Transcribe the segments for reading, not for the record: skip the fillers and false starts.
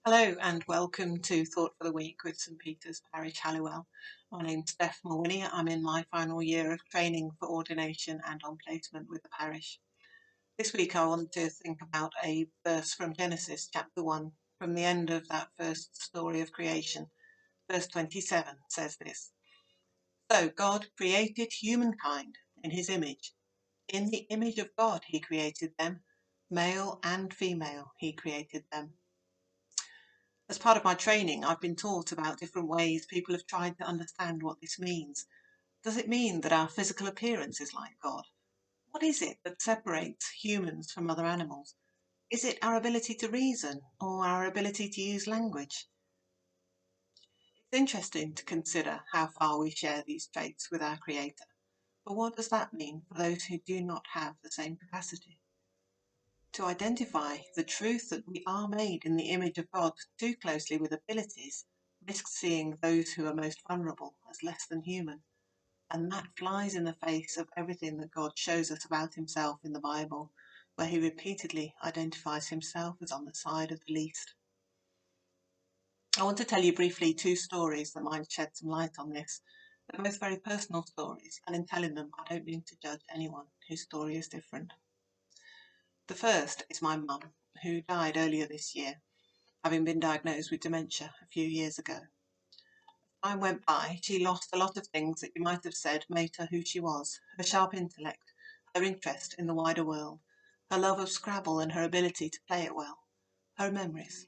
Hello and welcome to Thought for the Week with St Peter's Parish, Halliwell. My name's Steph. I'm in my final year of training for ordination and on placement with the parish. This week I want to think about a verse from Genesis chapter 1, from the end of that first story of creation. Verse 27 says this: So God created humankind in his image. In the image of God he created them, male and female he created them. As part of my training, I've been taught about different ways people have tried to understand what this means. Does it mean that our physical appearance is like God? What is it that separates humans from other animals? Is it our ability to reason or our ability to use language? It's interesting to consider how far we share these traits with our Creator. But what does that mean for those who do not have the same capacity? To identify the truth that we are made in the image of God too closely with abilities risks seeing those who are most vulnerable as less than human, and that flies in the face of everything that God shows us about himself in the Bible, where he repeatedly identifies himself as on the side of the least. I want to tell you briefly two stories that might shed some light on this. They're both very personal stories, and in telling them I don't mean to judge anyone whose story is different. The first is my mum, who died earlier this year, having been diagnosed with dementia a few years ago. As time went by, she lost a lot of things that you might have said made her who she was: her sharp intellect, her interest in the wider world, her love of Scrabble and her ability to play it well, her memories.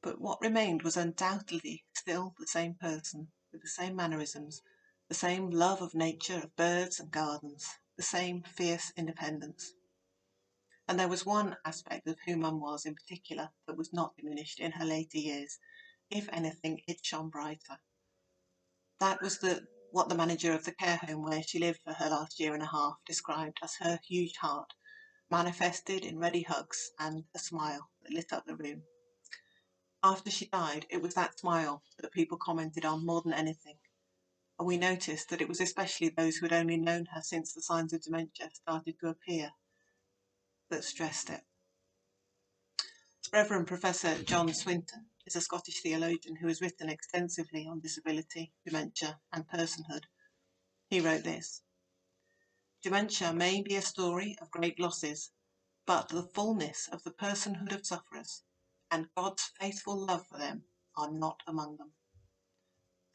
But what remained was undoubtedly still the same person, with the same mannerisms, the same love of nature, of birds and gardens, the same fierce independence. And there was one aspect of who Mum was in particular that was not diminished in her later years. If anything, it shone brighter. That was what the manager of the care home where she lived for her last year and a half described as her huge heart, manifested in ready hugs and a smile that lit up the room. After she died, it was that smile that people commented on more than anything, and we noticed that it was especially those who had only known her since the signs of dementia started to appear that stressed it. Reverend Professor John Swinton is a Scottish theologian who has written extensively on disability, dementia and personhood. He wrote this: Dementia may be a story of great losses, but the fullness of the personhood of sufferers and God's faithful love for them are not among them.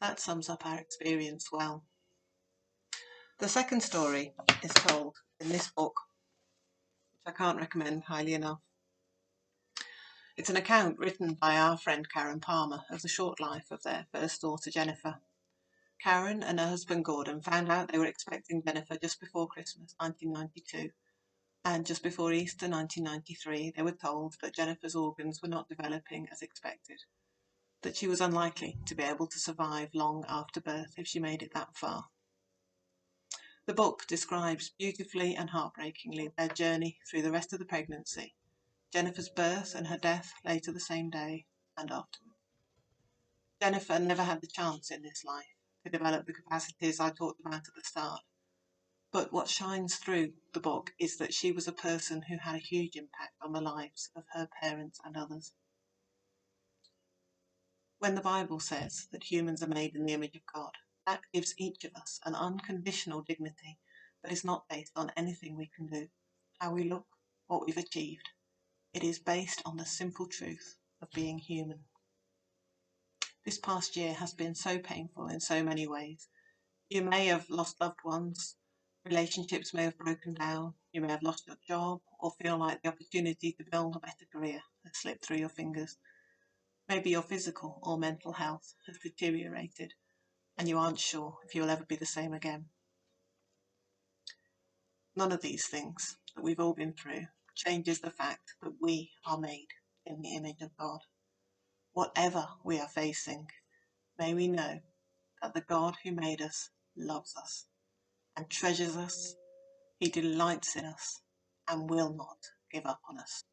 That sums up our experience well. The second story is told in this book, which I can't recommend highly enough. It's an account written by our friend Karen Palmer of the short life of their first daughter Jennifer. Karen and her husband Gordon found out they were expecting Jennifer just before Christmas 1992, and just before Easter 1993 they were told that Jennifer's organs were not developing as expected, that she was unlikely to be able to survive long after birth if she made it that far. The book describes beautifully and heartbreakingly their journey through the rest of the pregnancy, Jennifer's birth and her death later the same day, and afterward. Jennifer never had the chance in this life to develop the capacities I talked about at the start, but what shines through the book is that she was a person who had a huge impact on the lives of her parents and others. When the Bible says that humans are made in the image of God, that gives each of us an unconditional dignity that is not based on anything we can do, how we look, what we've achieved. It is based on the simple truth of being human. This past year has been so painful in so many ways. You may have lost loved ones, relationships may have broken down, you may have lost your job or feel like the opportunity to build a better career has slipped through your fingers. Maybe your physical or mental health has deteriorated and you aren't sure if you'll ever be the same again. None of these things that we've all been through changes the fact that we are made in the image of God. Whatever we are facing, may we know that the God who made us loves us and treasures us. He delights in us and will not give up on us.